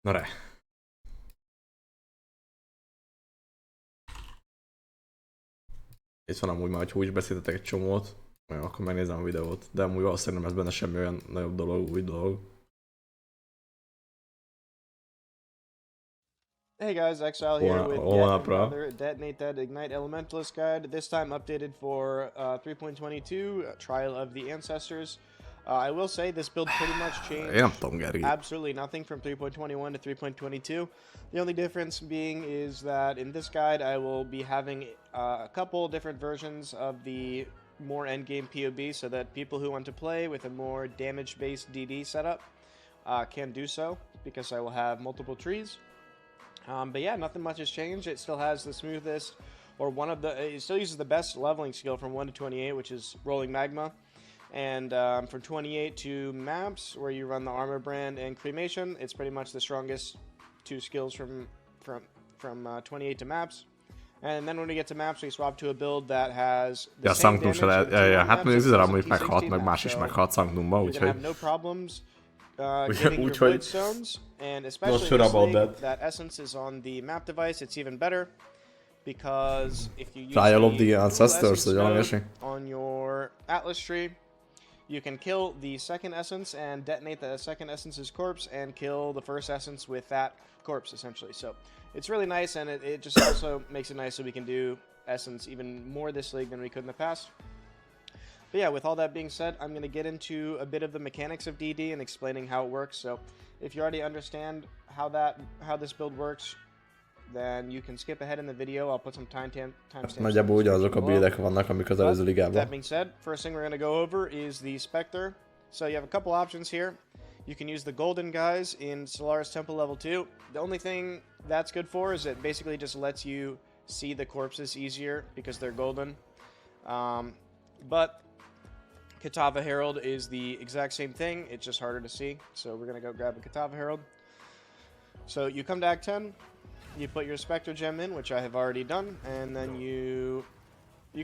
Na re. Itt van amúgy már, hogy úgy beszéltetek egy csomót, akkor megnézem a videót, de amúgy valószínűleg nem lesz benne semmi olyan nagyobb dolog, új dolog. Hey guys, Exile here with yet Holnapra. another Detonate That Ignite Elementalist guide, this time updated for 3.22, Trial of the Ancestors. I will say this build pretty much Én nem changed tudom, Geri. absolutely nothing from 3.21 to 3.22. The only difference being is that in this guide I will be having a couple different versions of the more endgame POB so that people who want to play with a more damage-based DD setup can do so, because I will have multiple trees. But yeah, nothing much has changed. It still has the smoothest, or it still uses the best leveling skill from 1 to 28, which is Rolling Magma. And from 28 to Maps, where you run the Armor Brand and Cremation, it's pretty much the strongest two skills from 28 to Maps. And then when we get to Maps, we swap to a build that has the same Sanctum damage se lehet. of Ja, T1 hát maps mondjuk as Zizera it mondjuk does in meghalt, T16 meg maps, más is so meghalt Sanctumba, you're gonna úgyhogy... have no problems getting your úgyhogy... void stones, and especially sure in this about league, that. that essence is on the map device. It's even better because if you use Trial of the dual Ancestors, essence vagy valami node ilyesmi. on your Atlas tree, you can kill the second essence and detonate the second essence's corpse and kill the first essence with that corpse, essentially. So it's really nice, and it just also makes it nice so we can do essence even more this league than we could in the past. But yeah, with all that being said, I'm going to get into a bit of the mechanics of DD and explaining how it works. So if you already understand how this build works, then you can skip ahead in the video. I'll put some timestamps. Nagyjából ugyanazok a buildek vannak, amik az előző That ligában. being said, first thing we're going to go over is the Spectre. So you have a couple options here. You can use the golden guys in Solaris Temple level 2. The only thing that's good for is it basically just lets you see the corpses easier because they're golden. But Katava Herald is the exact same thing, it's just harder to see. So we're going to go grab a Katava Herald. So you come to Act 10, you put your Spectre gem in, which I have already done, and then you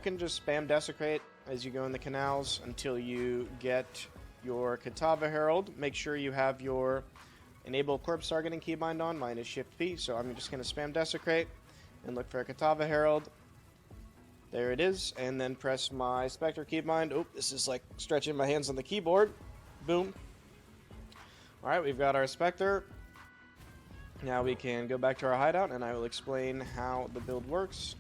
can just spam Desecrate as you go in the canals until you get your Katava Herald. Make sure you have your Enable Corpse Targeting keybind on, mine is Shift P, so I'm just going to spam Desecrate and look for a Katava Herald. There it is, and then press my Spectre keybind. Oh, this is like stretching my hands on the keyboard. Boom. Alright, we've got our Spectre. Now we can go back to our hideout, and I will explain how the build works.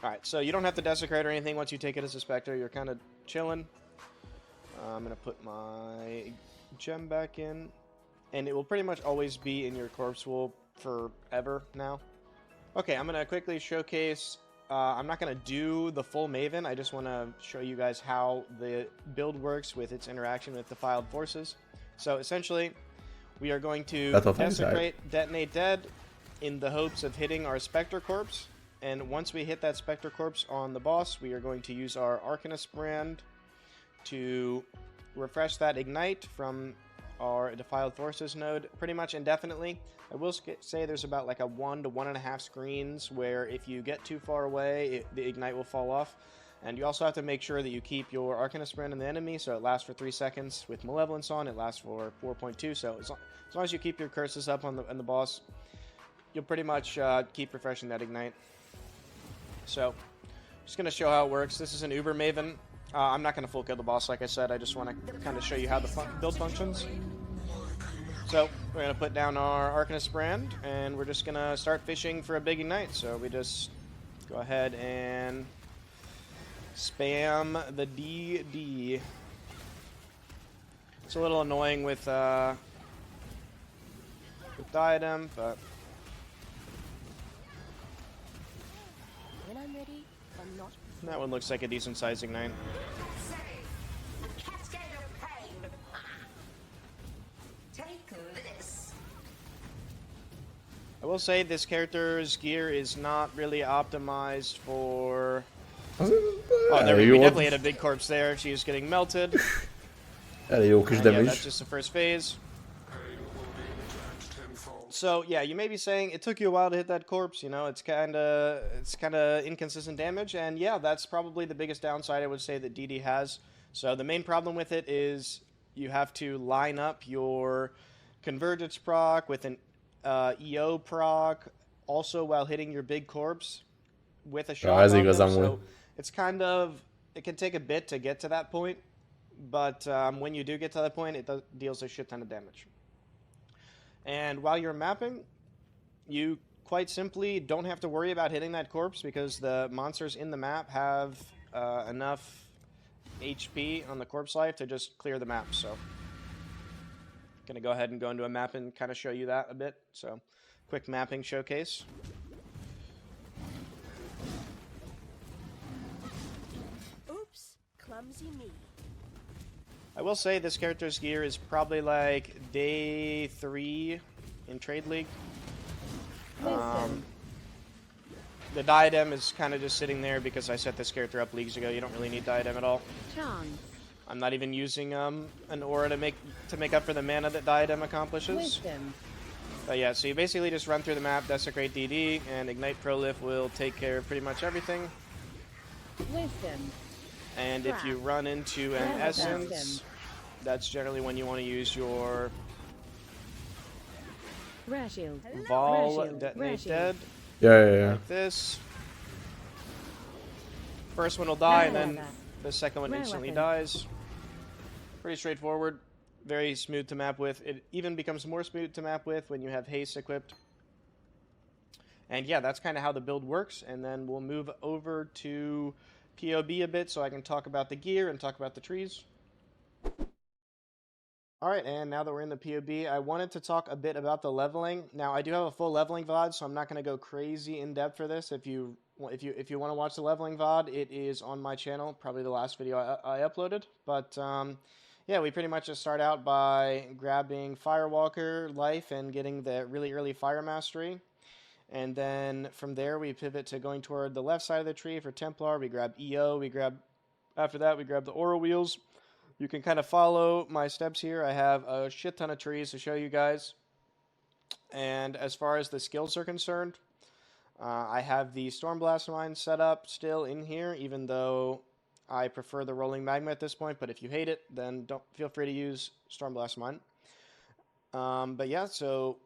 Alright, so you don't have to Desecrate or anything once you take it as a Spectre. You're kind of chilling. I'm going to put my gem back in, and it will pretty much always be in your corpse pool forever now. Okay, I'm going to quickly showcase, I'm not going to do the full Maven, I just want to show you guys how the build works with its interaction with defiled forces. So essentially, we are going to Desecrate, Detonate Dead in the hopes of hitting our Spectre Corpse, and once we hit that Spectre Corpse on the boss, we are going to use our Arcanist brand to refresh that Ignite from our Defiled Forces node pretty much indefinitely. I will say there's about like a 1 to 1.5 screens where if you get too far away, the Ignite will fall off. And you also have to make sure that you keep your Arcanist brand in the enemy, so it lasts for 3 seconds. With Malevolence on, it lasts for 4.2, so as long as you keep your curses up on the boss, you'll pretty much keep refreshing that Ignite. So, just going to show how it works. This is an Uber Maven. I'm not going to full kill the boss, like I said. I just want to kind of show you how the build functions. So, we're going to put down our Arcanist brand, and we're just going to start fishing for a big Ignite. So, we just go ahead and spam the DD. It's a little annoying with Diadem, but... When I'm ready, I'm not. that one looks like a decent sized Ignite. I will say this character's gear is not really optimized for... oh, there we definitely had a big corpse there. She is getting melted. Elég jó kis damage. Yeah, that's just the first phase. So yeah, you may be saying it took you a while to hit that corpse. You know, it's kind of inconsistent damage, and yeah, that's probably the biggest downside I would say that DD has. So the main problem with it is You have to line up your Convergence proc with an EO proc, also while hitting your big corpse with a Ja, shock ez on igaz them. amúgy. So it's kind of, it can take a bit to get to that point, but when you do get to that point, it deals a shit ton of damage. And while you're mapping, you quite simply don't have to worry about hitting that corpse because the monsters in the map have enough HP on the corpse life to just clear the map. So, gonna go ahead and go into a map and kind of show you that a bit. So, quick mapping showcase. Oops, clumsy me. I will say this character's gear is probably like day 3 in Trade League. The diadem is kind of just sitting there because I set this character up leagues ago. You don't really need diadem at all. Chance. I'm not even using an aura to make up for the mana that diadem accomplishes. Wisdom. But yeah, so you basically just run through the map, desecrate DD, and ignite prolif will take care of pretty much everything. Wisdom. And if you run into an Wisdom. essence, that's generally when you want to use your Rashield. Vol Rashield. Detonate Rashield. Dead, Ja. like this. First one will die, and then the second one Rare instantly weapon. dies. Pretty straightforward. Very smooth to map with. It even becomes more smooth to map with when you have haste equipped. And yeah, that's kind of how the build works. And then we'll move over to POB a bit so I can talk about the gear and talk about the trees. Alright, and now that we're in the POB, I wanted to talk a bit about the leveling. Now, I do have a full leveling VOD, so I'm not going to go crazy in depth for this. If you want to watch the leveling VOD, it is on my channel, probably the last video I uploaded. But yeah, we pretty much just start out by grabbing Firewalker Life and getting the really early Fire Mastery. And then from there, we pivot to going toward the left side of the tree for Templar. We grab EO. After that, we grab the Aura Wheels. You can kind of follow my steps here. I have a shit ton of trees to show you guys. And as far as the skills are concerned, I have the Stormblast Mine set up still in here, even though I prefer the Rolling Magma at this point. But if you hate it, then don't feel free to use Stormblast Mine. But yeah, so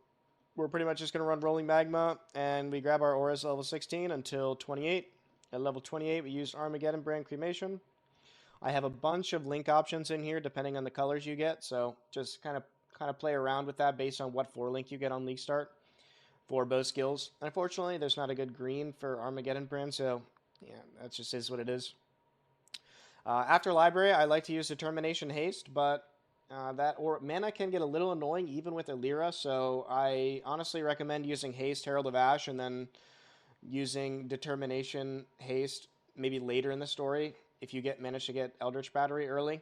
we're pretty much just going to run Rolling Magma, and we grab our auras level 16 until 28. At level 28, we use Armageddon Brand Cremation. I have a bunch of link options in here depending on the colors you get, so just kind of play around with that based on what 4 link you get on League Start for both skills. Unfortunately, there's not a good green for Armageddon Brand, so yeah, that just is what it is. After Library, I like to use Determination Haste, but mana can get a little annoying even with Illyra, so I honestly recommend using Haste, Herald of Ash, and then using Determination Haste maybe later in the story if you manage to get Eldritch Battery early.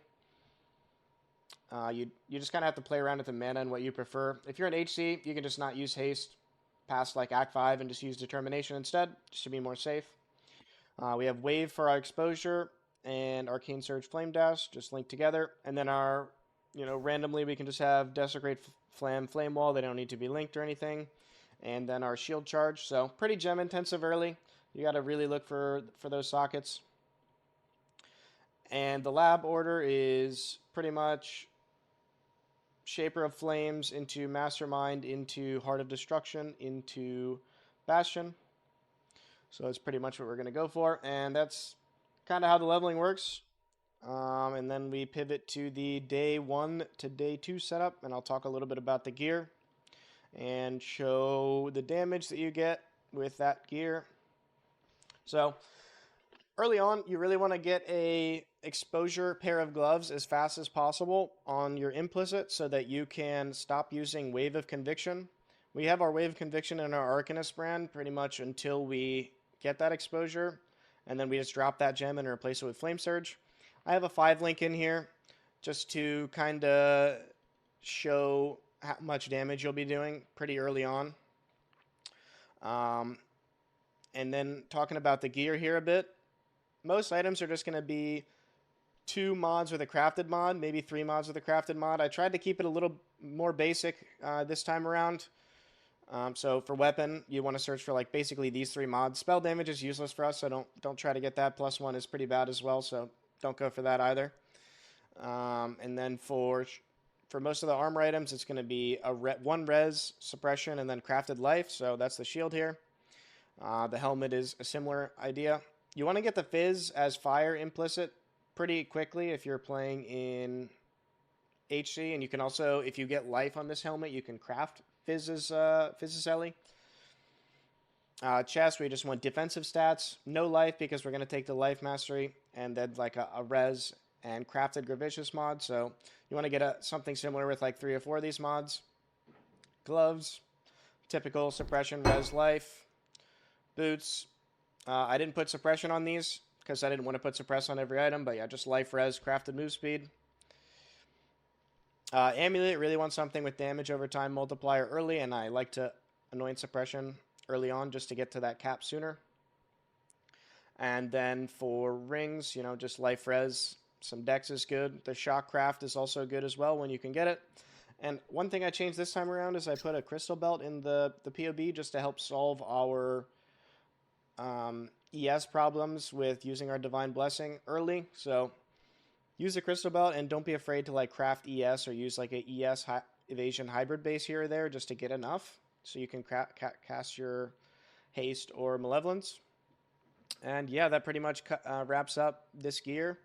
You just kind of have to play around with the mana and what you prefer. If you're an HC, you can just not use Haste past like Act 5 and just use Determination instead, just to be more safe. We have Wave for our exposure and Arcane Surge Flame Dash, just linked together. And then randomly we can just have Desecrate Flame Wall. They don't need to be linked or anything. And then our Shield Charge. So pretty gem intensive early. You got to really look for those sockets. And the lab order is pretty much Shaper of Flames into Mastermind into Heart of Destruction into Bastion. So that's pretty much what we're going to go for. And that's kind of how the leveling works. And then we pivot to the day 1 to day 2 setup. And I'll talk a little bit about the gear and show the damage that you get with that gear. So early on, you really want to get a exposure pair of gloves as fast as possible on your implicit so that you can stop using Wave of Conviction. We have our Wave of Conviction in our Arcanist brand pretty much until we get that exposure, and then we just drop that gem and replace it with Flame Surge. I have a 5 link in here just to kind of show how much damage you'll be doing pretty early on. And then talking about the gear here a bit, most items are just going to be 2 mods with a crafted mod, maybe 3 mods with a crafted mod. I tried to keep it a little more basic this time around. So for weapon, you want to search for like basically these 3 mods. Spell damage is useless for us, so don't try to get that. +1 is pretty bad as well, so don't go for that either. And then for For most of the armor items, it's going to be one res suppression and then crafted life. So that's the shield here. The helmet is a similar idea. You want to get the fizz as fire implicit pretty quickly if you're playing in HC, and you can also, if you get life on this helmet, you can craft Fizz's Ellie. Chest, we just want defensive stats, no life because we're going to take the life mastery, and then like a res and crafted Gravicious mod. So you want to get something similar with like 3 or 4 of these mods. Gloves, typical suppression, res, life. Boots, I didn't put suppression on these because I didn't want to put suppress on every item, but yeah, just life, res, crafted move speed. Amulet really wants something with damage over time multiplier early, and I like to annoyance suppression early on just to get to that cap sooner. And then for rings, you know, just life res, some dex is good. The shock craft is also good as well when you can get it. And one thing I changed this time around is I put a crystal belt in the POB just to help solve our ES problems with using our divine blessing early. So use the crystal belt and don't be afraid to like craft ES or use like a ES evasion hybrid base here or there just to get enough so you can cast your haste or malevolence. And yeah, that pretty much wraps up this gear.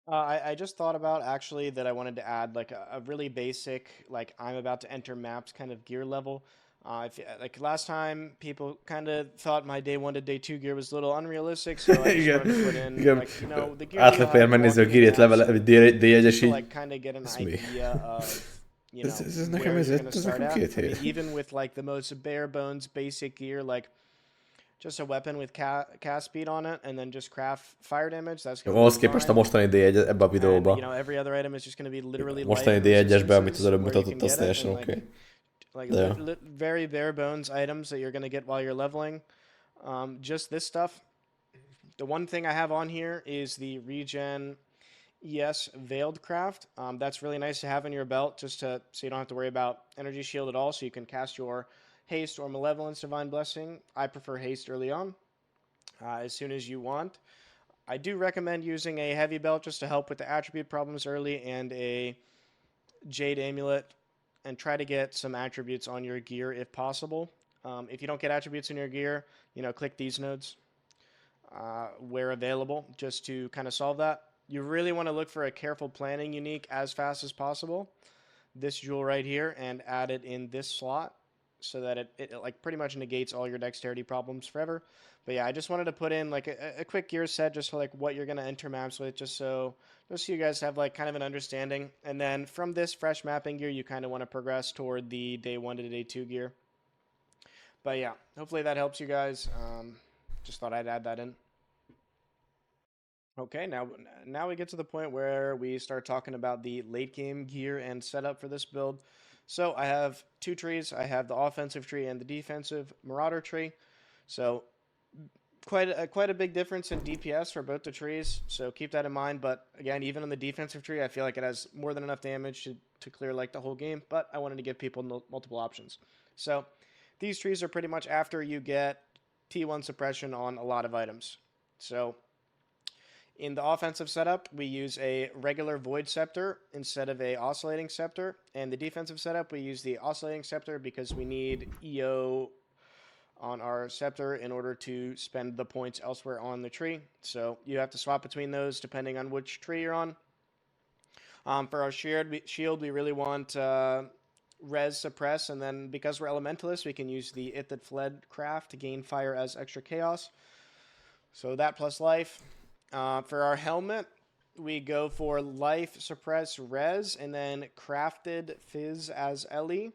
I just thought about actually that I wanted to add like a really basic, like I'm about to enter maps kind of gear level. Like last time, people kind of thought my day 1 to day 2 gear was a little unrealistic, so I just Igen, wanted to put in igen. like, you know, the gear that you'll Átlagnál have megnézni a walking into gírét maps level, D1-es to így. like kind of get an Ez mi? idea of, you know, Ez nekem where you're gonna ez start nekem at. 2 I mean, hét. even with like the most bare bones basic gear, like just a weapon with cast speed on it, and then just craft fire damage. That's Jó, gonna be ahhoz képest a fine. mostani D1 ebbe a And you videóba. know, every other item is just gonna be literally A life mostani and D1-esbe, amit az resistances előbb where you can mutatott, az get it, teljesen and oké. like De jó. very bare bones items that you're gonna get while you're leveling. Just this stuff. The one thing I have on here is the regen ES Veiled Craft. That's really nice to have in your belt, just so you don't have to worry about energy shield at all. So you can cast your haste or malevolence divine blessing. I prefer haste early on, as soon as you want. I do recommend using a heavy belt just to help with the attribute problems early, and a jade amulet, and try to get some attributes on your gear if possible. If you don't get attributes in your gear, you know, click these nodes where available just to kind of solve that. You really want to look for a careful planning unique as fast as possible. This jewel right here, and add it in this slot so that it like pretty much negates all your dexterity problems forever. But yeah, I just wanted to put in like a quick gear set just for like what you're gonna enter maps with, just so you guys have like kind of an understanding. And then from this fresh mapping gear, you kind of want to progress toward the day 1 to day 2 gear. But yeah, hopefully that helps you guys. Just thought I'd add that in. Okay, now we get to the point where we start talking about the late game gear and setup for this build. So I have 2 trees. I have the offensive tree and the defensive marauder tree. So quite a big difference in DPS for both the trees. So keep that in mind. But again, even on the defensive tree, I feel like it has more than enough damage to clear like the whole game. But I wanted to give people multiple options. So these trees are pretty much after you get T1 suppression on a lot of items. So in the offensive setup, we use a regular Void Scepter instead of a Oscillating Scepter. And the defensive setup, we use the Oscillating Scepter because we need EO on our Scepter in order to spend the points elsewhere on the tree. So you have to swap between those depending on which tree you're on. For our shield, we really want Res Suppress, and then because we're Elementalists, we can use the It That Fled craft to gain fire as extra chaos. So that plus life. For our helmet, we go for life, suppress, res, and then crafted fizz as Ellie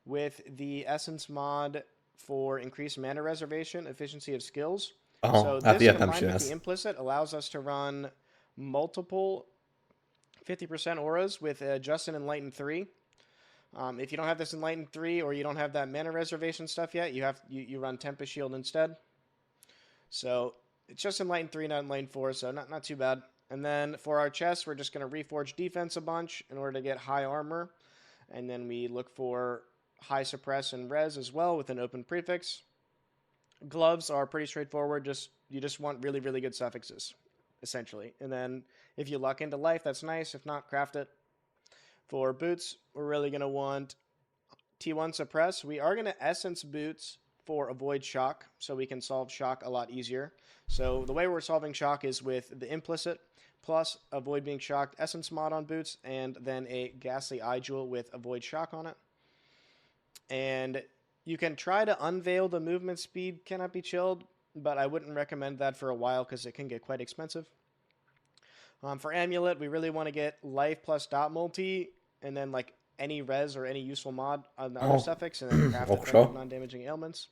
with the essence mod for increased mana reservation, efficiency of skills. Aha, So hát this ilyet nem combined with the csinálsz. implicit allows us to run multiple 50% auras with just an Enlightened 3. If you don't have this Enlightened 3 or you don't have that mana reservation stuff yet, you run Tempest Shield instead. So it's just Enlightened 3, not Enlightened 4, so not too bad. And then for our chest, we're just going to reforge defense a bunch in order to get high armor. And then we look for high suppress and res as well with an open prefix. Gloves are pretty straightforward. You just want really, really good suffixes. essentially. And then if you luck into life, that's nice. If not, craft it. For boots, we're really going to want T1 suppress. We are going to essence boots for avoid shock, so we can solve shock a lot easier. So the way we're solving shock is with the implicit plus avoid being shocked essence mod on boots, and then a ghastly eye jewel with avoid shock on it. And you can try to unveil the movement speed cannot be chilled, but I wouldn't recommend that for a while because it can get quite expensive. For amulet, we really want to get life plus dot multi, and then like any res or any useful mod on the other suffix, and then craft effective non-damaging ailments.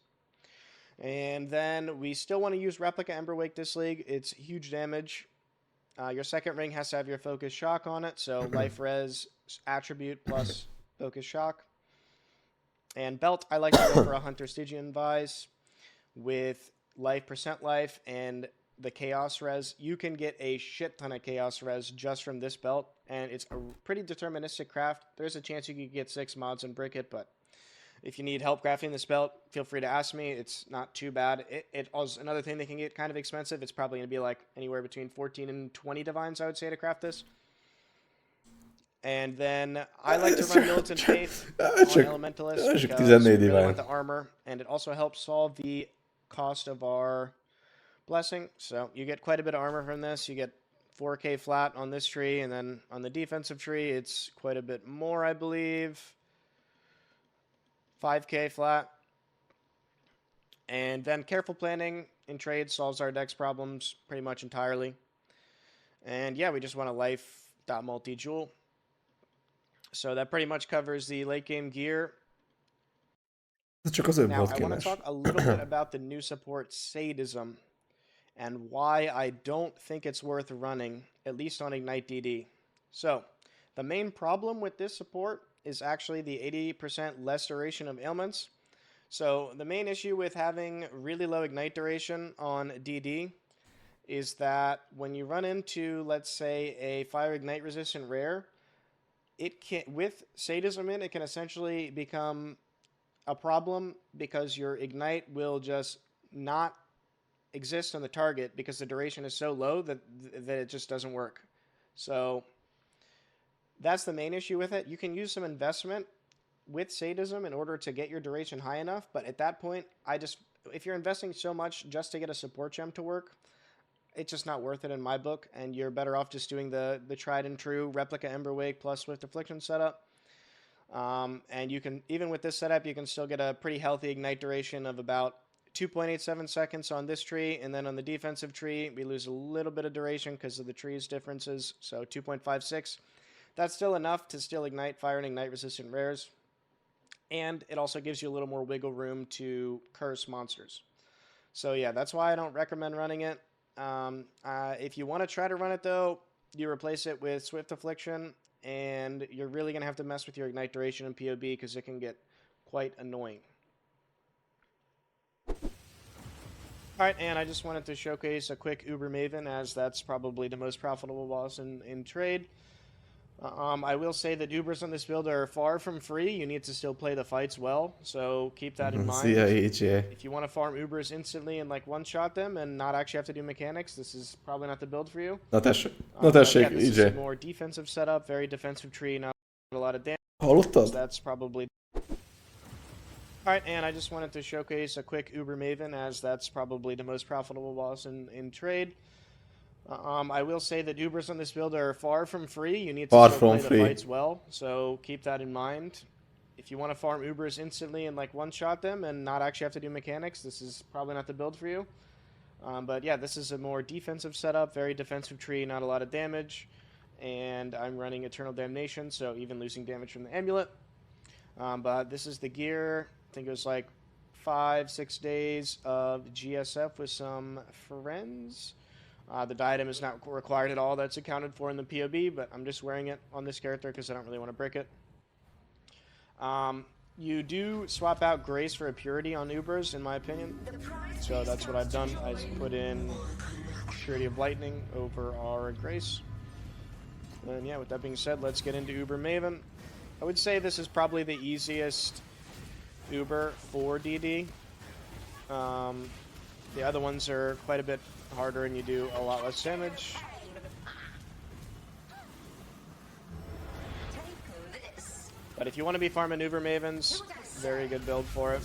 And then we still want to use Replica Emberwake this league. It's huge damage. Your second ring has to have your focus shock on it, so life res attribute plus focus shock. And belt, I like to go for a Hunter Stygian Vise with life percent life and the chaos res. You can get a shit ton of chaos res just from this belt, and it's a pretty deterministic craft. There's a chance you could get 6 mods and brick it, but if you need help crafting this belt, feel free to ask me. It's not too bad. It also another thing that can get kind of expensive. It's probably going to be like anywhere between 14 and 20 divines, I would say, to craft this. And then I like to run Militant Faith on Elementalist because we really want the armor, and it also helps solve the cost of our blessing. So you get quite a bit of armor from this. You get 4k flat on this tree, and then on the defensive tree, it's quite a bit more, I believe. 5k flat. And then careful planning in trade solves our dex problems pretty much entirely. And yeah, we just want a life dot multi jewel. So that pretty much covers the late game gear. Now, I want to talk a little bit about the new support Sadism and why I don't think it's worth running, at least on Ignite DD. So, the main problem with this support is actually the 80% less duration of ailments. So, the main issue with having really low Ignite duration on DD is that when you run into, let's say, a Fire Ignite resistant rare, it can, with Sadism in, it can essentially become a problem because your Ignite will just not exist on the target because the duration is so low that it just doesn't work. So that's the main issue with it. You can use some investment with Sadism in order to get your duration high enough, but at that point, if you're investing so much just to get a support gem to work, it's just not worth it in my book, and you're better off just doing the tried and true Replica Emberwake plus Swift Affliction setup. And you can, even with this setup, you can still get a pretty healthy Ignite duration of about 2.87 seconds on this tree, and then on the defensive tree, we lose a little bit of duration because of the tree's differences, so 2.56. That's still enough to still ignite fire and ignite resistant rares, and it also gives you a little more wiggle room to curse monsters. So yeah, that's why I don't recommend running it. If you want to try to run it though, you replace it with Swift Affliction, and you're really going to have to mess with your Ignite duration in POB because it can get quite annoying. Alright, and I just wanted to showcase a quick Uber Maven, as that's probably the most profitable boss in trade. I will say that Ubers on this build are far from free. You need to still play the fights well, so keep that in mind. If you want to farm Ubers instantly and like one-shot them and not actually have to do mechanics, this is probably not the build for you. This is a more defensive setup, very defensive tree, not a lot of damage. So that's probably... Alright, and I just wanted to showcase a quick Uber Maven, as that's probably the most profitable boss in trade. I will say that Ubers on this build are far from free. You need to still play the fights well, so keep that in mind. If you want to farm Ubers instantly and like one-shot them and not actually have to do mechanics, this is probably not the build for you. But yeah, this is a more defensive setup, very defensive tree, not a lot of damage. And I'm running Eternal Damnation, so even losing damage from the amulet. But this is the gear. I think it was like 5-6 days of GSF with some friends. The diadem is not required at all. That's accounted for in the POB, but I'm just wearing it on this character because I don't really want to break it. You do swap out Grace for a Purity on Ubers, in my opinion. So that's what I've done. I put in Purity of Lightning over our Grace. And yeah, with that being said, let's get into Uber Maven. I would say this is probably the easiest Uber for DD. The other ones are quite a bit harder and you do a lot less damage. But if you want to be farm maneuver mavens, very good build for it.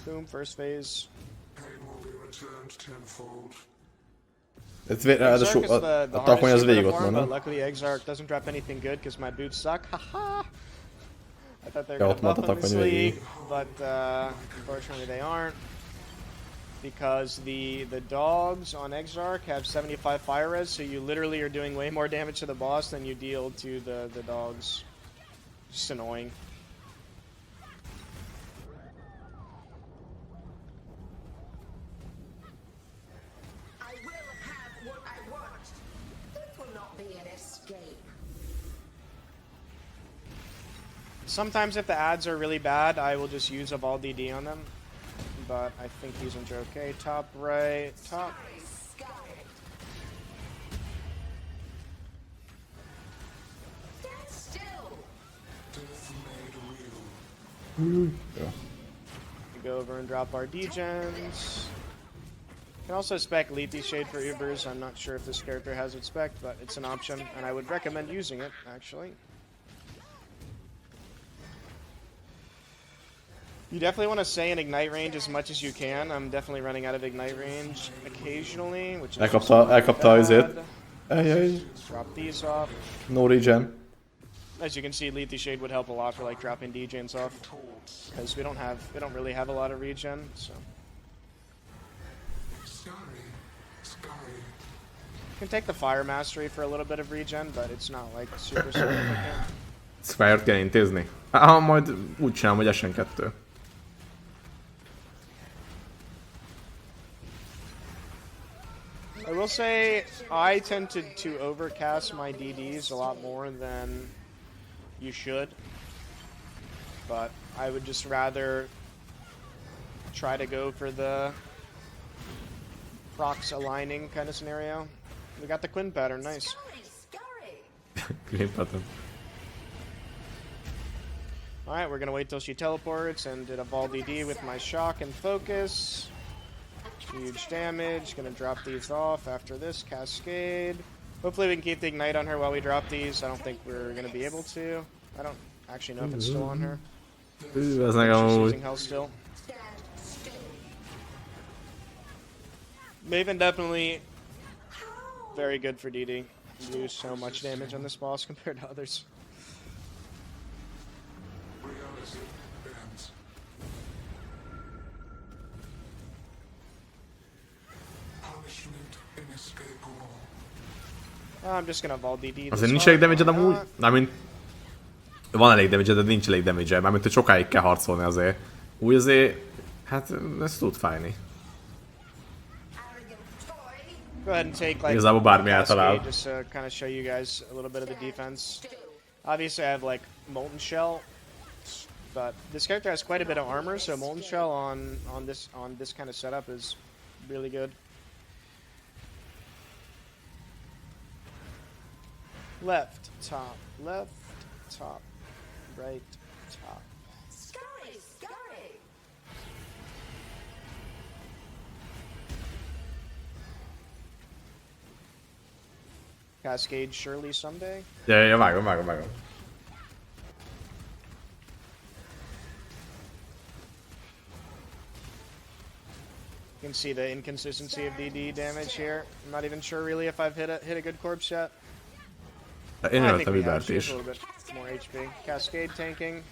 Boom, first phase. Exarch is the a takony az hardest végig unit to ott van, farm, but nem? luckily Exarch doesn't drop anything good because my boots suck. Haha! I thought they were Ja, gonna ott volt a buff them this takony league, végig. but unfortunately they aren't. Because the dogs on Exarch have 75 fire res, so you literally are doing way more damage to the boss than you deal to the dogs. Just annoying. I will have what I want. This will not be an escape. Sometimes if the ads are really bad, I will just use a Vol DD on them. But I think these ones are okay. Top right, top. Stand still. Ja. We go over and drop our degens. Can also spec Lethe Shade for Ubers. I'm not sure if this character has it spec, but it's an option, and I would recommend using it, actually. You definitely want to stay in Ignite range as much as you can. I'm definitely running out of Ignite range occasionally, which is Elkapta azért. Ejjjj. Drop these off. No regen. As you can see, Lethe Shade would help a lot for like dropping degens off, because we don't really have a lot of regen. So you can take the Fire Mastery for a little bit of regen, but it's not like super significant. Squire-t kell intézni? Hát, majd úgy csinálom, hogy SN2. I will say I tend to overcast my DDs a lot more than you should, but I would just rather try to go for the procs aligning kind of scenario. We got the Quinn pattern, nice. Scurry, scurry. Green pattern. Alright, we're gonna wait till she teleports and did a Vol DD with my shock and focus. Huge damage. Gonna drop these off after this cascade. Hopefully we can keep the ignite on her while we drop these. I don't think we're gonna be able to. I don't actually know if it's still on her. Ez nekem She's amúgy. using health still. Maven definitely very good for DD. You do so much damage on this boss compared to others. I'm just gonna Vol DD. Azért nincs elég damage amúgy? Mármint... Van elég damage de nincs elég damage mármint hogy sokáig kell harcolni azért. Úgy azért... Hát ez tud fájni. Go ahead and take like Igazából bármi cascade általában. just to kind of show you guys a little bit of the defense. Obviously I have like Molten Shell, but this character has quite a bit of armor, so Molten Shell on this kind of setup is really good. Left, top, right, top. Scurry, scurry. Cascade surely someday. Ja, vágom. You can see the inconsistency of DD damage here. I'm not even sure really if I've hit a good corpse yet. Én I think öltem we have. Übert She has is. a little bit more HP. Cascade tanking.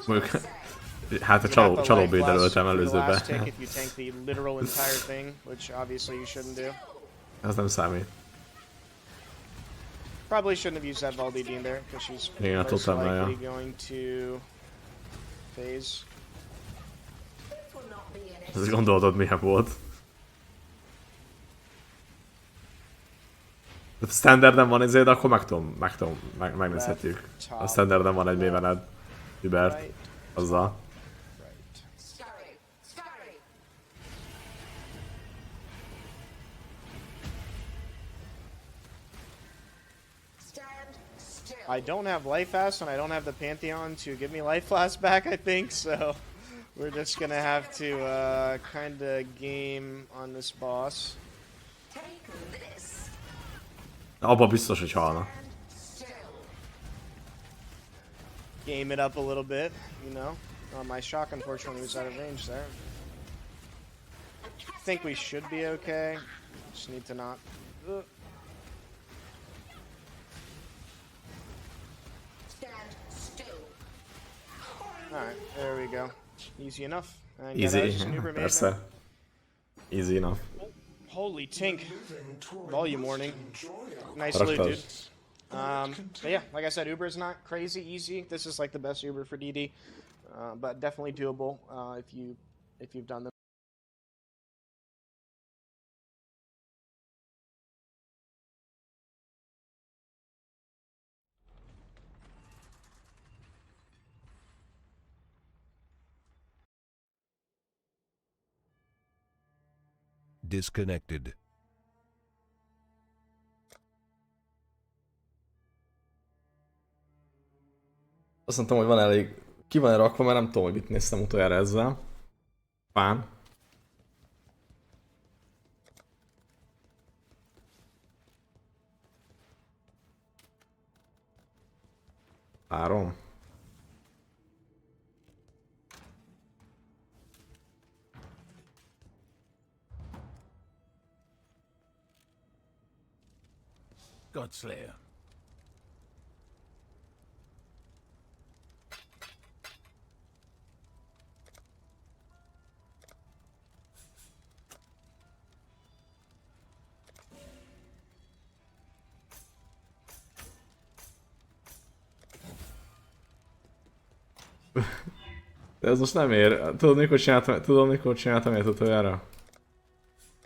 Mondjuk... Hát a You have the csalóbéddel life öltem loss for the előzőbe. last tick if you tank the literal entire thing, which obviously you shouldn't do. Ez nem számít. Probably shouldn't have used that Vol DD in there because she's Igen, a most totemnál, likely going to phase. This will not be an Ezt gondoltad milyen volt. A standarden van ezért, akkor megnézhetjük. A standarden van egy mévened. Übert. Right, Azzal. right. scurry, scurry. Stand still. I don't have Life Fast, and I don't have the Pantheon to give me Life Fast back, I think, so we're just gonna have to kind of game on this boss. Take this. Abba biztos, hogy halna. Still. Game it up a little bit, you know. My shock, unfortunately, was out of range there. I think we should be okay. Just need to not... Stand still. Alright, there we go. Easy enough. And Easy, just an Uber persze. Maven. Easy enough. Holy tink. Volume warning. Nice loot, dude. But yeah, like I said, Uber is not crazy easy. This is like the best Uber for DD, but definitely doable if you've done them. Disconnected. Azt mondtam, hogy van elég... Ki van rakva, mert nem tudom, hogy mit néztem utoljára ezzel. Pán. Három. Godslayer. De ez most nem ér. Tudod, mikor csináltam ilyet utoljára?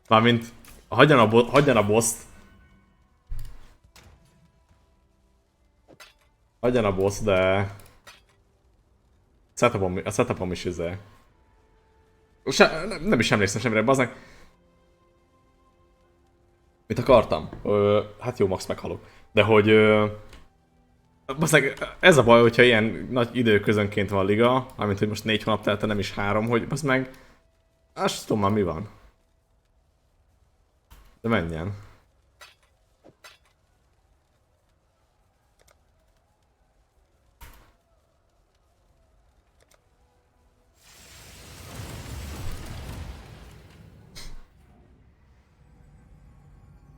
Mármint, hagyjan a boss-t. Hagyjan a boss, de... A setupom is izé. Nem is emlékszem semmire, bazdmeg. Mit akartam? Hát jó, max meghalok. De hogy... Bazdmeg, ez a baj, hogyha ilyen nagy időközönként van liga, amint hogy most 4 hónap telte, nem is 3, hogy bazdmeg... Azt tudom már mi van. De menjen.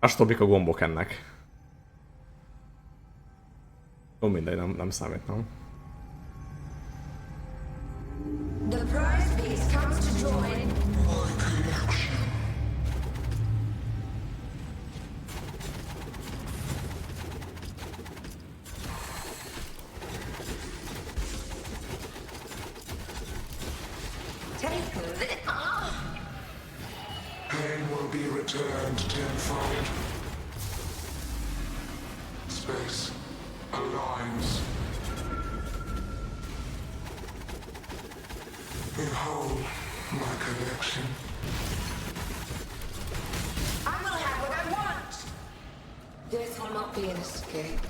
Azt tudom, mik a gombok ennek. Ó, mindegy, nem számít, nem? The prize piece comes to join. Take this. Pain will be returned tenfold. Space aligns. Behold my connection. I will have what I want. This will not be an escape.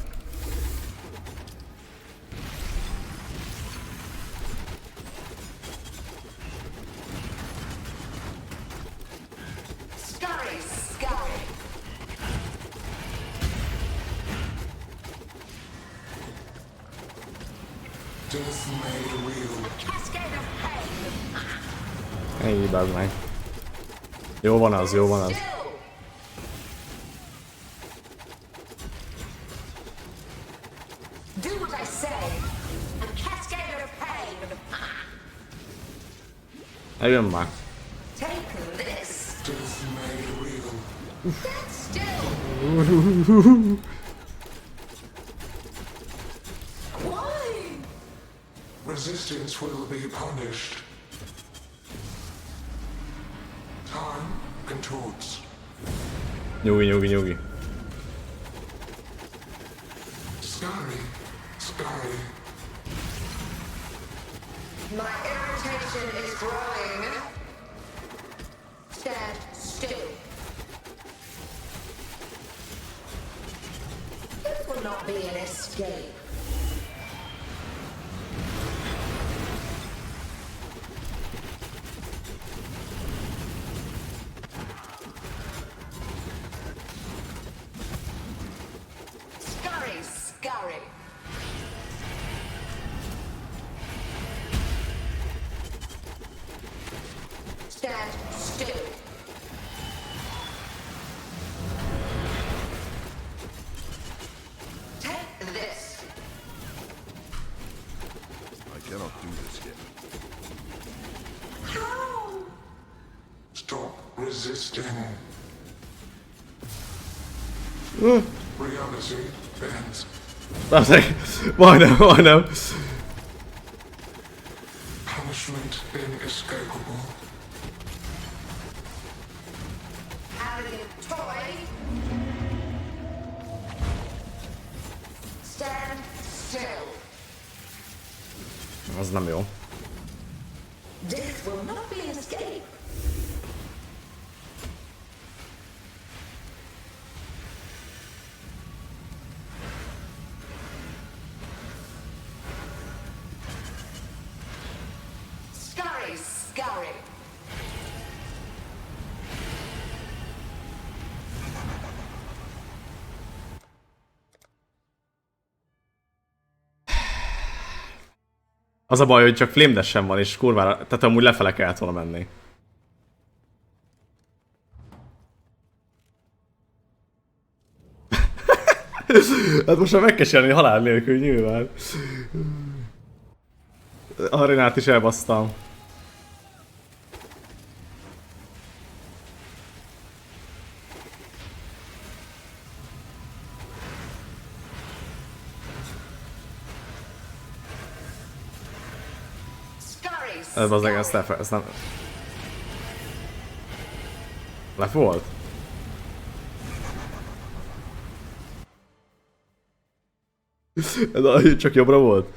Scurry, scurry. Death made real. Cascade of pain. Ennyi, bazd meg. Jó van az, jó van az. Still. Do what I say. A cascade of pain. Eljön már. Take this. Death made real. Stand still. Why? Resistance will be punished. Time contorts. Nyugi. Scurry, scurry. My irritation is growing. Stand still. This will not be an escape. Stand still. Take this. I cannot do this yet. How? Stop resisting. Reality bends. Majdnem. Punishment inescapable. Arrogant toy. Stand still. Az nem jó. Death will not be an escape. Scurry, scurry. Az a baj, hogy csak flame dash-em van, és kurvára, tehát amúgy lefele kellett volna menni. Hát most már meg kell csinálni halál nélkül nyilván. Arenát is elbasztam. Scurry, Ez az egész, scurry. ezt nem... Lef volt? Ez csak jobbra volt?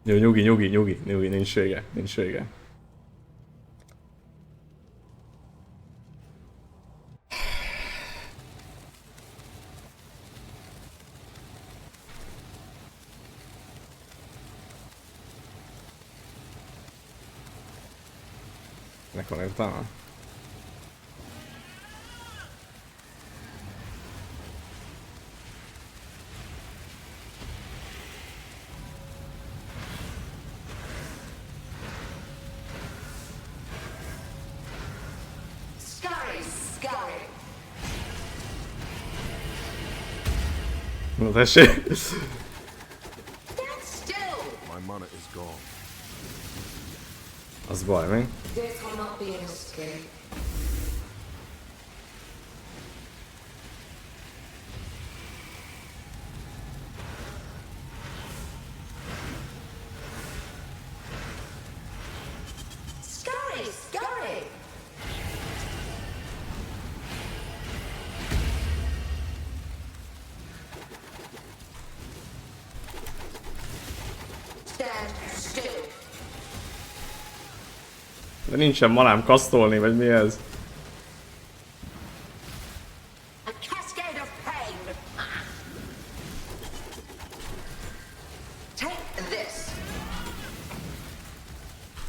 Jó, nyugi, nincs vége. Nek van értelme? Scurry, scurry. Na tessék! Stand still. My mana is gone. Az baj, mi? Death will not be an escape. Scurry, scurry. Stand still. De nincsen manám kasztolni, vagy mi ez? A cascade of pain. Take this.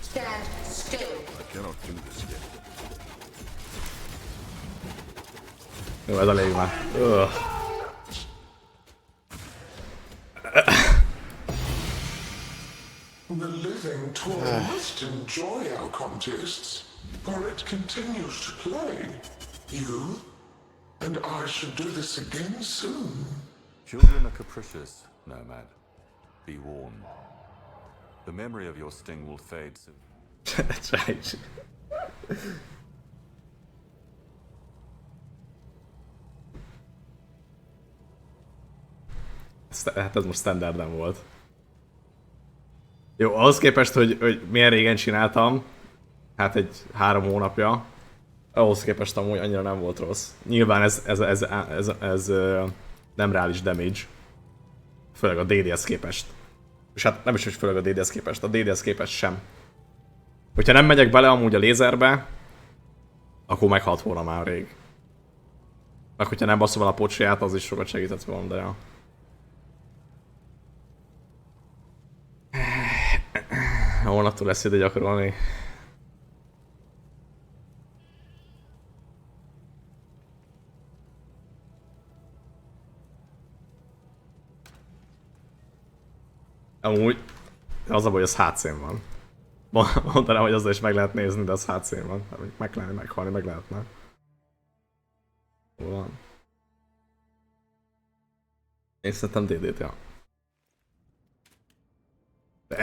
Stand still. I cannot do this yet. Jó, ez elég már. Ugh. The living toy must enjoy our contests, for it continues to play. You and I should do this again soon. Children are capricious, Nomad. Be warned. The memory of your sting will fade soon. Right. Hát ez most standarden volt. Jó, ahhoz képest, hogy milyen régen csináltam, hát egy 3 hónapja, ahhoz képest amúgy annyira nem volt rossz. Nyilván ez nem reális damage. Főleg a DD-hez képest. És hát nem is, hogy főleg a DD-hez képest, a DD-hez képest sem. Hogyha nem megyek bele amúgy a lézerbe, akkor meghalt volna már rég. Meg hogyha nem basszom el a pocsiját, az is sokat segített volna, de ja. Holnaptól lesz ide gyakorolni. Amúgy az a baj, hogy az HC-n van. Mondanám, hogy azzal is meg lehet nézni, de az HC-n van. Meg lehetne meghalni, meg lehetne. Hol van? Én szerintem DD-t, ja. De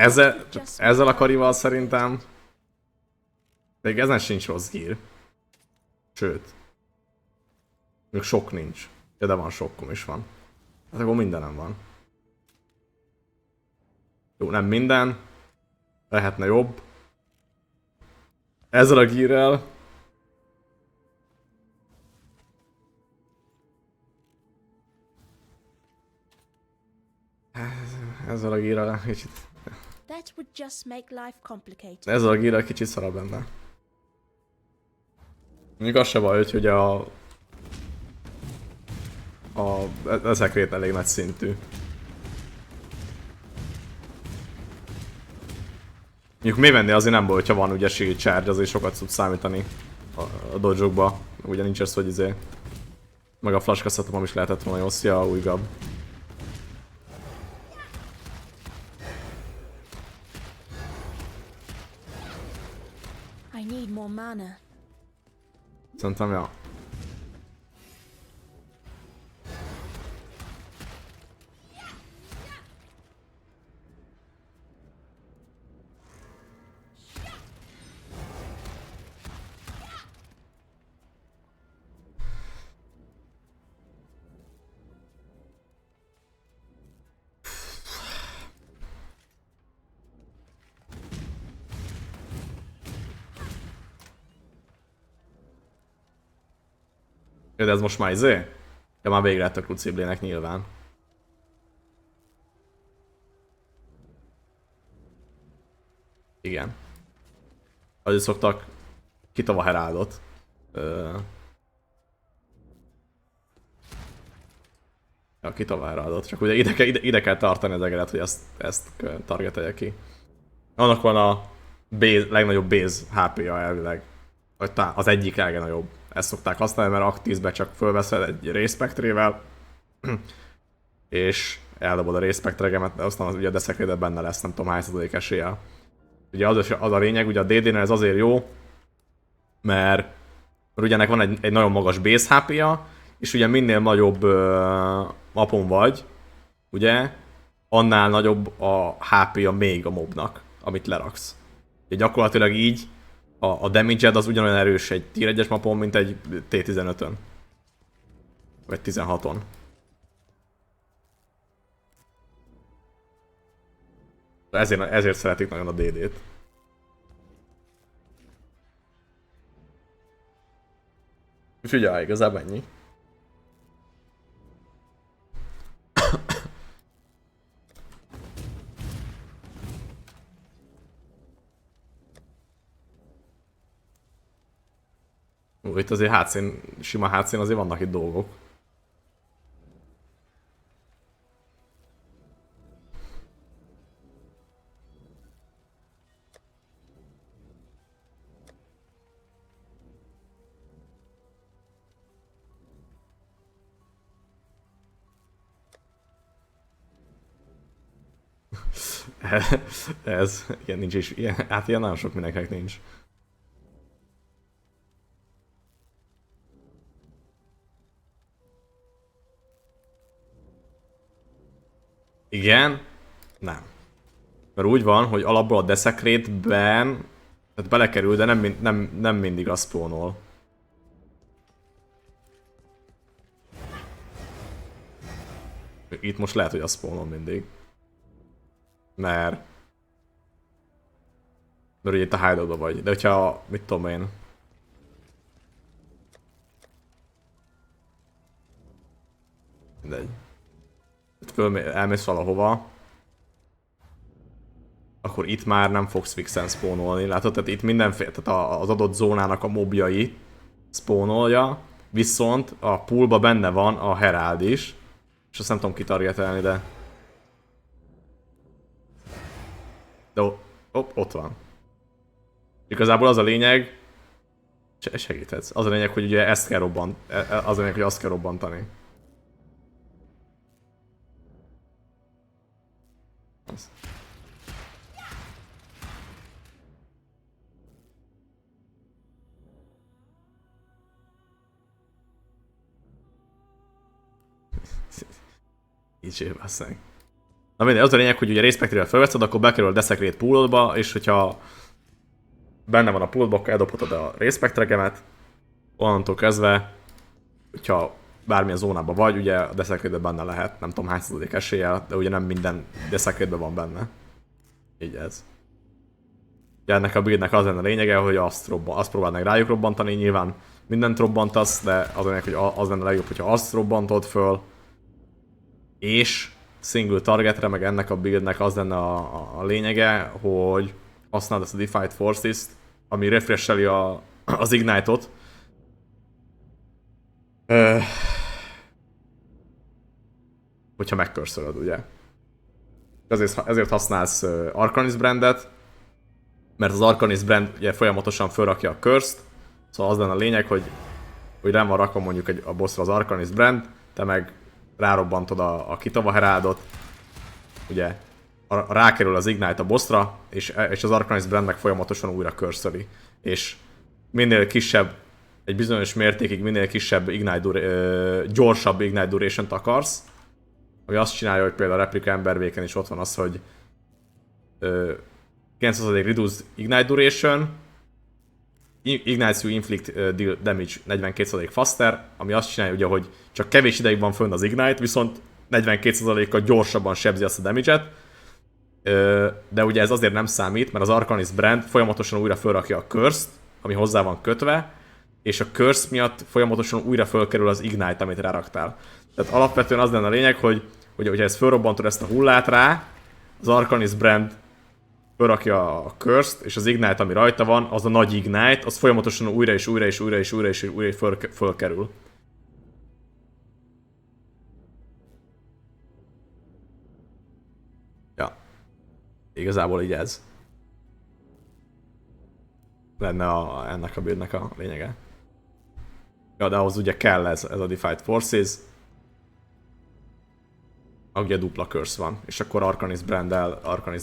ezzel a karival szerintem... Még ezen sincs rossz gír. Sőt. Még sok nincs. Ja, de van sokkom is van. Hát akkor mindenem van. Jó, nem minden. Lehetne jobb. Ezzel a gírrel. Ezzel a gírrel kicsit... That would just make life complicated. Ezzel a gírrel kicsit szarabb lenne. Mondjuk az se baj, hogy a szekrét elég nagy szintű. Mondjuk még venni azért nem baj, hogyha van ugye shield charge, azért sokat tud számítani a dodge-okba. Ugye nincs az, hogy izé... Meg a flash kasszatom is lehetett volna jó, szia, új gab. I need more mana. Szerintem, ja. Ja, de ez most már izé? Ja, már végre lett a Cruciblének nyilván. Igen. Ahogy szoktak, kitava Heraldot. Ja, kitava Heraldot. Csak ugye ide kell tartani az egeret, hogy ezt targetelje ki. Annak van a legnagyobb base HP-ja elvileg. Vagy az egyik legnagyobb. Ezt szokták használni, mert aktízbe csak fölveszed egy Respectrével, és eldobod a Respect-regemet, de aztán ugye a Desecrated benne lesz, nem tudom hány százalék eséllyel. Ugye az a lényeg, ugye a DD-nél ez azért jó, mert ugye ennek van egy nagyon magas base HP-ja, és ugye minél nagyobb mapon vagy, ugye, annál nagyobb a HP-ja még a mobnak, amit leraksz. Ugye gyakorlatilag így a damage-ed az ugyanolyan erős egy tier 1-es mapon, mint egy T15-ön. Vagy 16-on. Ezért szeretik nagyon a DD-t. Figyelj, igazából ennyi. Itt azért hátszín, sima hátszín azért vannak itt dolgok. Ez, igen, nincs is, ilyen, hát ilyen nagyon sok mindenkinek nincs. Igen? Nem. Mert úgy van, hogy alapból a Desecrate-ben tehát belekerül, de nem mindig az spawnol. Itt most lehet, hogy az spawnol mindig. Mert ugye itt a hideout vagy. De hogyha, mit tudom én. Mindegy. Elmész valahova, akkor itt már nem fogsz fixen spawnolni, látod? Tehát itt mindenféle, tehát az adott zónának a mobjai spawnolja, viszont a poolba benne van a Herald is, és azt nem tudom kitargetelni, de ott van. Igazából az a lényeg, segíthetsz, az a lényeg, hogy ugye ezt kell az a lényeg, hogy azt kell robbantani. Az. Így basszeg. Na mindegy, az a lényeg, hogy ugye Respectről felveszed, akkor bekerül a Desecrate poolodba, és hogyha benne van a poolba, akkor eldobhatod a Respect regemet. Onnantól kezdve, hogyha bármilyen zónában vagy, ugye a Desecrate benne lehet, nem tudom hány százalék eséllyel, de ugye nem minden Desecrate van benne. Így ez. Ugye ennek a buildnek az lenne a lényege, hogy azt próbáld meg rájuk robbantani, nyilván mindent robbantasz, de az a lényeg, hogy az lenne a legjobb, hogyha azt robbantod föl, és single targetre, meg ennek a buildnek az lenne a lényege, hogy használd ezt a Defied Forces-t, ami refresheli az Ignite-ot. Hogyha megkörszölöd, ugye. Ezért használsz Arcanist brandet, mert az Arcanist brand ugye folyamatosan felrakja a curse-t, szóval az lenne a lényeg, hogy rá van rakva mondjuk a bossra az Arcanist brand, te meg rárobbantod a Kitava Heraldot, ugye rákerül az Ignite a bossra, és az Arcanist brand meg folyamatosan újra curse-öli. És minél kisebb, egy bizonyos mértékig minél kisebb gyorsabb Ignite duration-t akarsz, ami azt csinálja, hogy például a Replika Embervéken is ott van az, hogy 90% reduced Ignite duration, Ignites you inflict deal damage 42% faster, ami azt csinálja ugye, hogy csak kevés ideig van fönn az Ignite, viszont 42%-kal gyorsabban sebzi azt a damage-et. De ugye ez azért nem számít, mert az Arcanist brand folyamatosan újra felrakja a curse-t, ami hozzá van kötve, és a curse miatt folyamatosan újra fölkerül az Ignite, amit ráraktál. Tehát alapvetően az lenne a lényeg, hogy ezt fölrobbantod ezt a hullát rá, az Arcanist brand fölrakja a curse-t, és az Ignite, ami rajta van, az a nagy Ignite, az folyamatosan újra és újra fölkerül. Ja. Igazából így ez. Lenne ennek a buildnek a lényege. Ja, de ahhoz ugye kell ez a Defied Forces. Ugye dupla curse van, és akkor Arcanist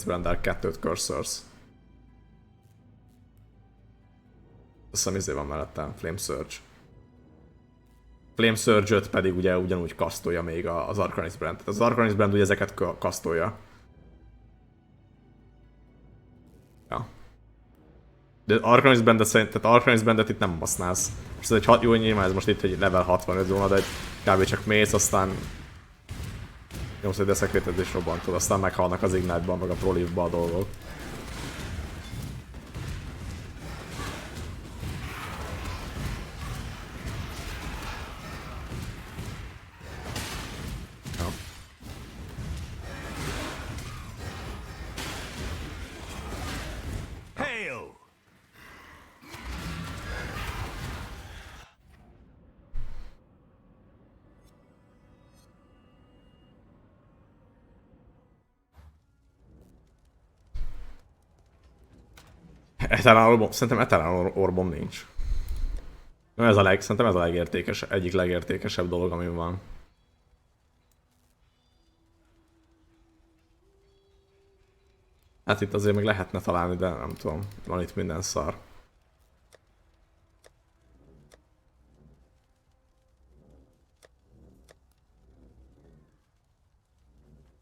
Brand-el 2 cursors. Azt hiszem izé van mellettem, Flame Surge. Flame Surge-öt pedig ugye ugyanúgy kasztolja még az Arcanist Brand. Tehát az Arcanist Brand ugye ezeket kasztolja. Ja. De Arcanist Brandet itt nem használsz. És ez egy jó, nyilván ez most itt egy level 65 zóna, de kb. Csak mész, aztán nyomsz egy Desecrated és robbantod, aztán meghalnak az Ignite-ban, meg a Prolive-ban a dolgok. Ja. Hail! Szerintem Eternal Orbom nincs. Szerintem ez a egyik legértékesebb dolog, ami van. Hát itt azért még lehetne találni, de nem tudom, van itt minden szar.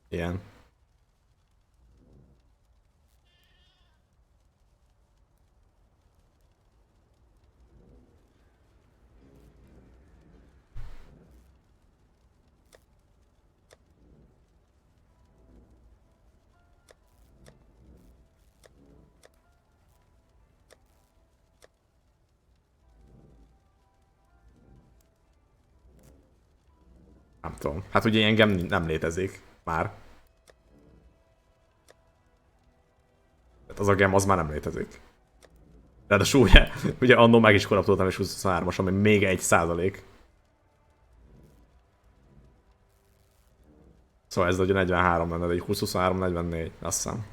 Ilyen. Nem tudom. Hát ugye engem nem létezik már. Tehát az a gem az már nem létezik. Ráadásul ugye annó meg is korraptoltam és 23-as, ami még 1%. Szóval ez ugye 43 lenne, de egy 20-23-44, azt hiszem.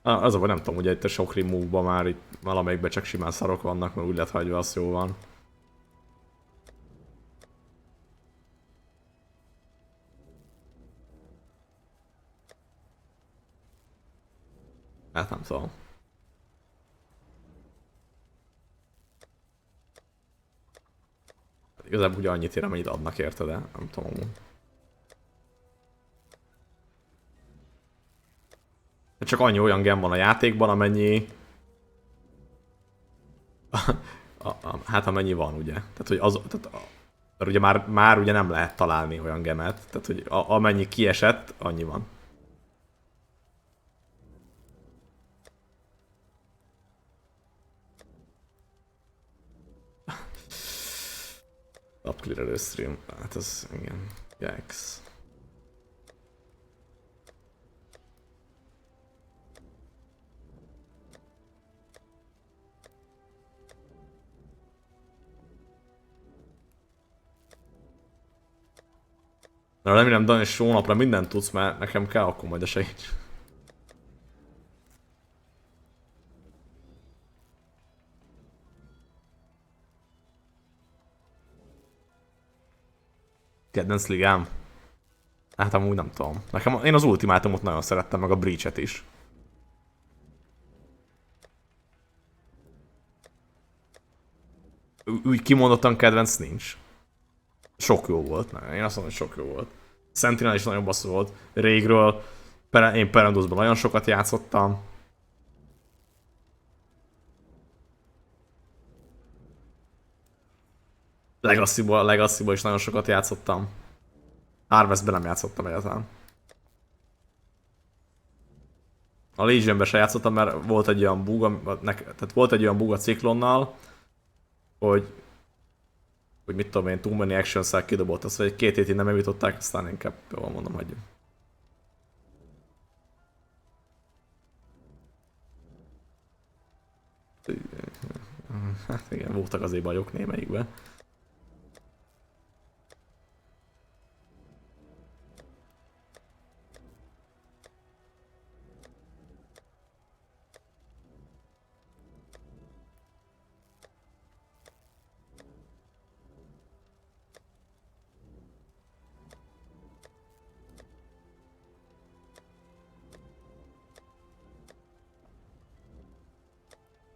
Az a baj, nem tudom, ugye itt a sok remove-ban már itt valamelyikben csak simán szarok vannak, mert úgy lett hagyva, az jó van. Hát nem tudom. Igazából ugye annyit ér, amennyit adnak érte, de nem tudom amúgy. Csak annyi olyan gem van a játékban, amennyi... hát amennyi van, ugye. Tehát, hogy az... mert ugye már ugye nem lehet találni olyan gemet. Tehát, hogy amennyi kiesett, annyi van. Upclear stream. Hát az... igen. Yikes. Na remélem Dan és hónapra mindent tudsz, mert nekem kell akkor majd a segíts. Kedvenc ligám? Hát amúgy nem tudom. Én az ultimátumot nagyon szerettem, meg a Breach-et is. Úgy kimondottan kedvenc nincs. Sok jó volt, én azt mondom, hogy sok jó volt. Sentinel is nagyon basszú volt. Régről, én Perendusban nagyon sokat játszottam. Legacy-ból is nagyon sokat játszottam. Harvestben nem játszottam egyáltalán. A Legionben se játszottam, mert volt egy olyan bug, tehát volt egy olyan bug a ciklonnal, hogy mit tudom én, too many actions-szel kidobott azt, hogy 2 hétig nem evitották, aztán inkább jól mondom, hagyjuk. Hát igen, voltak azért bajok némelyikben.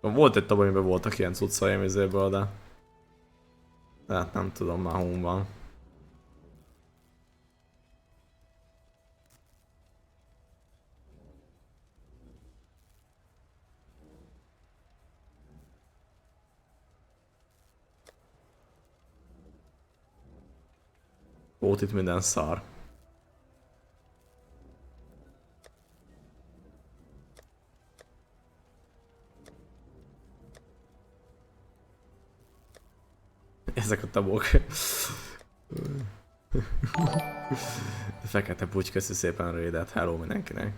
Volt egy tab, amiben voltak ilyen cuccaim izéből, de... hát nem tudom már hol van. Volt itt minden szar. Ezek a tabok. Fekete puty, köszi szépen raidet, hello mindenkinek.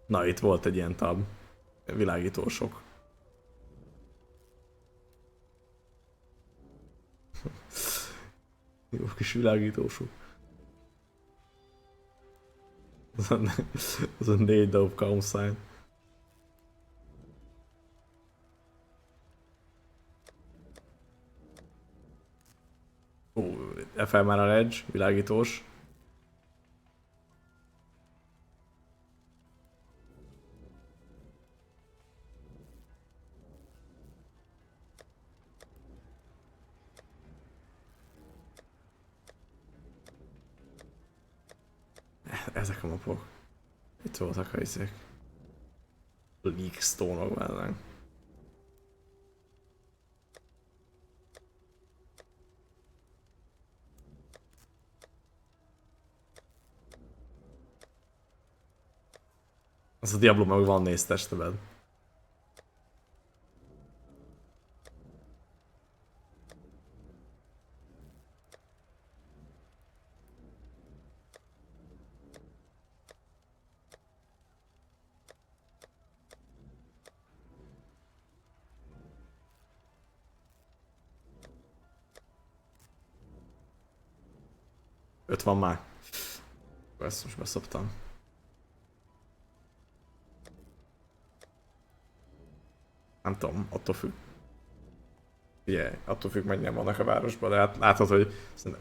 Na, itt volt egy ilyen tab. Világítósok. Jó kis világítósok. Az a 4 dope count sign. Ó, FL már a ledge, világítós. Ezek a mapok. Itt voltak a izék. Leak stone-ok velem. Az a Diablo meg van néztested. Öt van már. Ezt most beszoptam. Nem tudom, attól függ. Ugye, attól függ, mennyien vannak a városban, de hát látod, hogy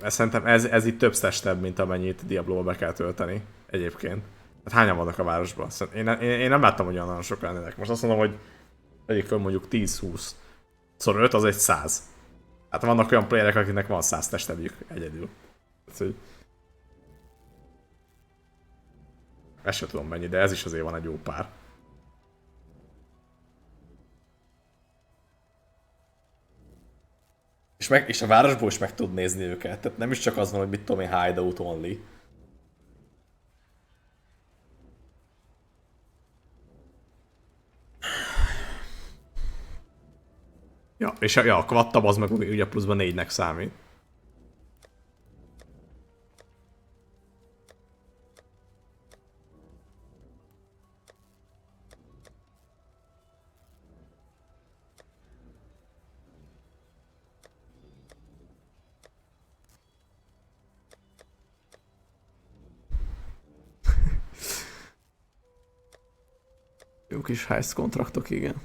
szerintem ez itt több testebb, mint amennyit Diablo-ba be kell tölteni egyébként. Hát hányan vannak a városban? Én nem láttam, hogy olyan nagyon sokan lennének. Most azt mondom, hogy vegyük föl mondjuk 10-20. Szor 5 az egy 100. Hát vannak olyan playerek, akiknek van 100 testebjük egyedül. Úgyhogy... Ezt sem tudom mennyi, de ez is azért van egy jó pár. És a városból is meg tud nézni őket, tehát nem is csak az van, hogy mit tudom én, hideout only. Ja, és a kvattab az meg ugye pluszban 4-nek számít. Jó kis heist kontraktok, igen.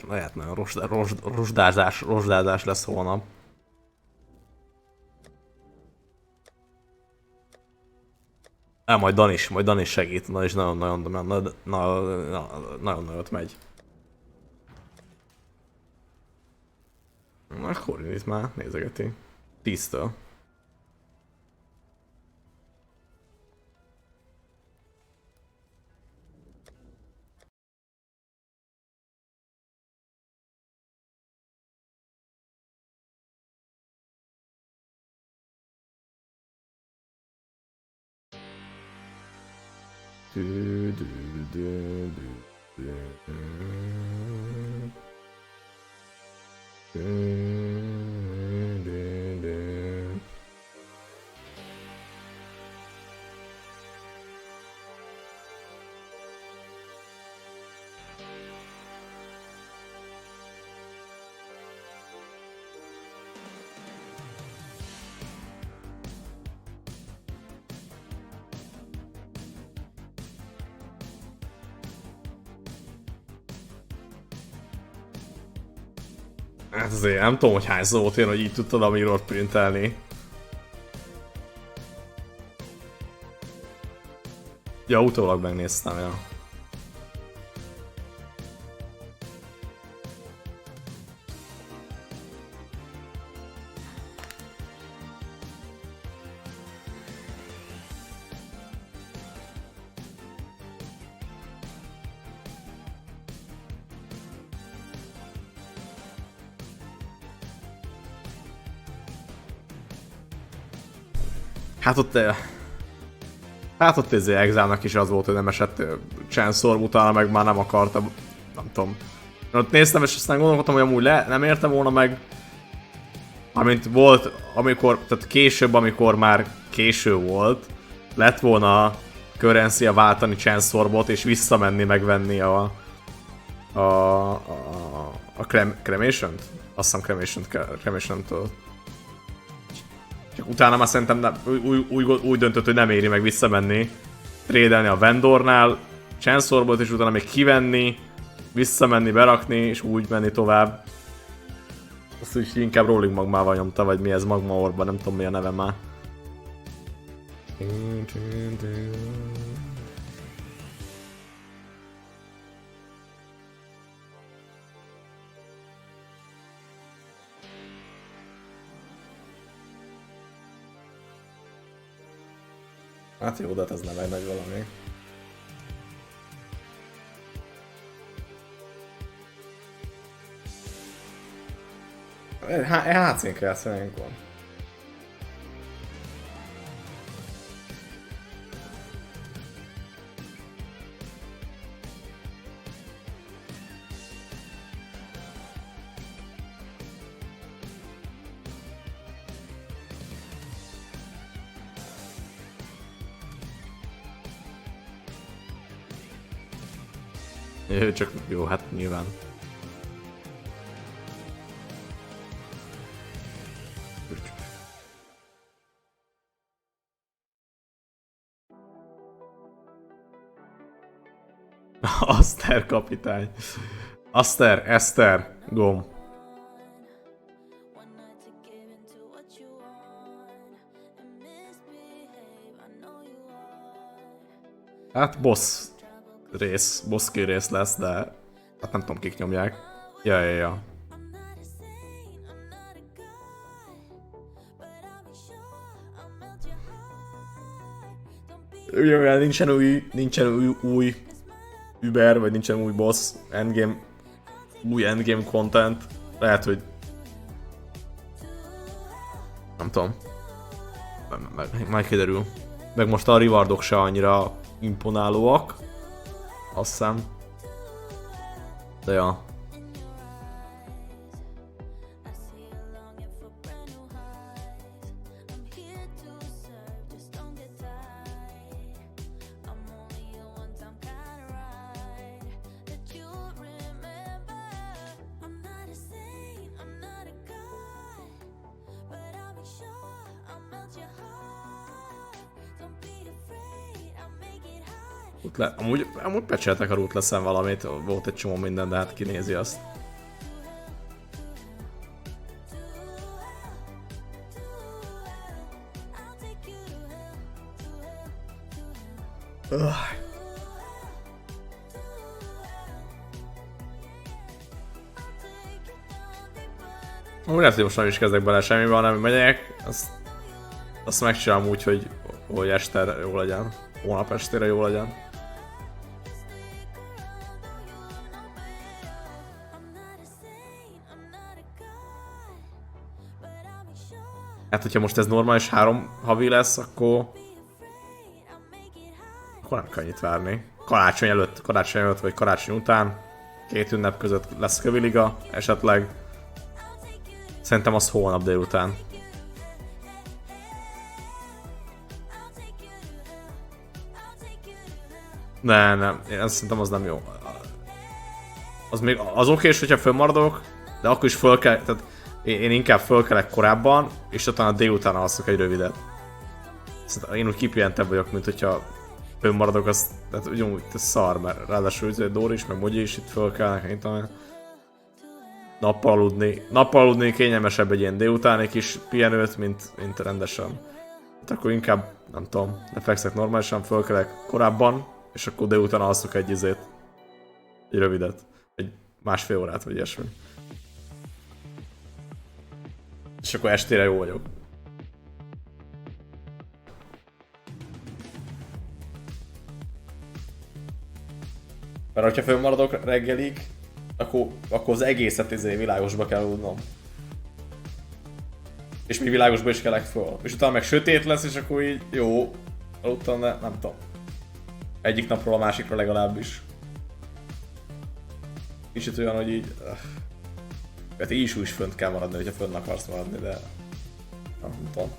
Lehet nagyon rozsdázás lesz holnap. Majd Dan is segít, Dan is nagyon nagyot megy. Na, akkor itt már nézegeti. 10-től. Hát azért nem tudom, hogy hány szó volt én, hogy így tudtad a mirror printelni. Ja, utólag megnéztem, ja. Hát ott ezért Exile-nak is az volt, hogy nem esett Chainsaw, utána meg már nem akarta, nem tudom. Ott néztem és aztán gondolkodtam, hogy amúgy nem érte volna meg. Amint volt, tehát később, amikor már késő volt, lett volna currency-a váltani Chainsaw-bot és visszamenni megvenni a Cremation-t? Azt hiszem Cremation-től. Csak utána már szerintem úgy döntött, hogy nem éri meg visszamenni, trédelni a vendornál, Chainsaw-bot és utána még kivenni, visszamenni, berakni és úgy menni tovább. Azt is inkább Rolling Magmával nyomta, vagy mi ez, Magma Orba, nem tudom mi a neve már. Hát jó, de hát ez nem egy nagy valami. HC-n kell szerintem. Csak jó, hát nyilván. Aster kapitány. Aster, Eszter, gom. Hát boss rész, boss rész lesz, de hát nem tudom kik nyomják. Ja. Ugye nincsen új Uber, vagy nincsen új boss, új endgame content. Lehet, hogy nem tudom. Majd kiderül. Meg most a rewardok se annyira imponálóak. Azt hiszem. De ja. Amúgy pecseltek a Ruthless-en valamit, volt egy csomó minden, de hát kinézi azt. Amúgy lehet, hogy most nem is kezdek bele semmibe, hanem megyek, azt megcsinálom úgy, hogy este jó legyen. Holnap estére jó legyen. Hát, hogyha most ez normális 3 havi lesz, akkor nem kell annyit várni. Karácsony előtt vagy karácsony után, 2 ünnep között lesz köviliga, esetleg. Szerintem az holnap délután. Nem, én azt szerintem az nem jó. Az még az okés, hogyha fönnmaradok, de akkor is föl kell, tehát én inkább fölkelek korábban, és utána délután alszok egy rövidet. Szerintem én úgy kipihentebb vagyok, mint hogyha fönnmaradok, az, tehát ugyanúgy ez szar, mert ráadásul Dóri is, meg Mogyi is itt fölkelnek, én tudom, nappal aludni kényelmesebb egy ilyen délutáni kis pihenőt, mint rendesen. Hát akkor inkább, nem tudom, lefekszek normálisan, fölkelek korábban, és akkor délután alszok egy rövidet. Egy másfél órát, vagy ilyesmi. És akkor estére jó vagyok. Mert hogyha fönnmaradok reggelig, akkor az egészet világosba kell aludnom. És még világosba is kelek föl. És utána meg sötét lesz, és akkor így jó, aludtam, de nem tudom. Egyik napról a másikra legalábbis. Kicsit olyan, hogy így... Hát így is fönt kell maradni, hogyha fönn akarsz maradni, de... Nem tudom.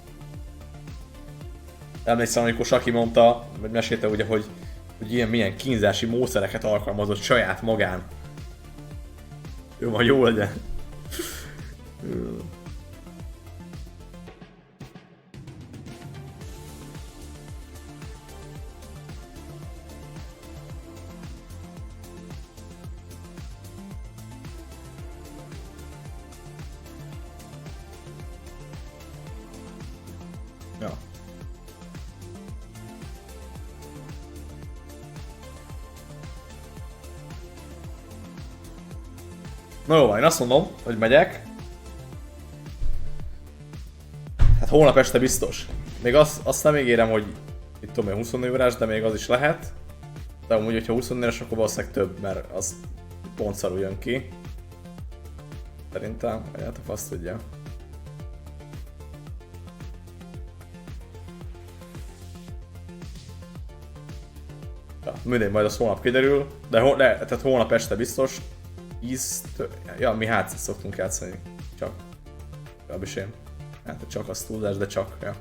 Emlékszem, amikor Saki mondta, vagy mesélte ugye, hogy milyen kínzási módszereket alkalmazott saját magán. Jó, majd jó legyen. Ja. Na jó, én azt mondom, hogy megyek. Hát holnap este biztos. Még azt nem ígérem, hogy itt tudom én 24 órás, de még az is lehet. De amúgy, hogyha 24 órás, akkor valószínűleg több, mert az pontszarul jön ki. Szerintem, hát a fasz tudja. Ja, mindegy, majd az holnap kiderül, de tehát holnap este biztos. Ja, mi hátszit szoktunk játszani, csak. Legalábbis én. Hát csak az túlzás, de csak, ja.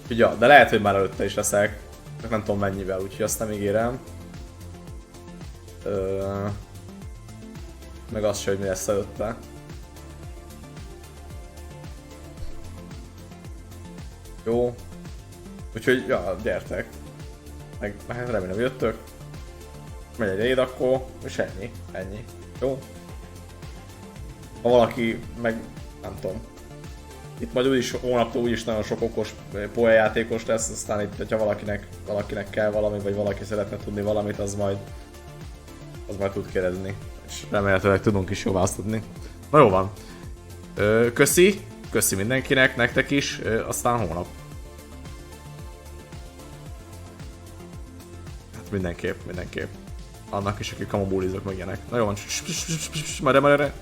Ja, de lehet, hogy már előtte is leszek, csak nem tudom mennyivel, úgyhogy azt nem ígérem. Meg azt sem, hogy mi lesz előtte. Jó. Úgyhogy, ja, gyertek. Meg hát remélem jöttök. Megy egy raid akkor, és ennyi. Jó? Ha valaki meg, nem tudom. Itt majd úgyis hónaptól úgyis nagyon sok okos poénjátékos lesz, aztán itt, hogyha valakinek kell valami, vagy valaki szeretne tudni valamit, az majd tud kérdezni. És remélhetőleg tudunk is jó választani. Na jó van. Köszi mindenkinek, nektek is, aztán hónap. Hát mindenképp. Annak is, akik kamobulizok meg ilyenek. Na jó van, majd erre.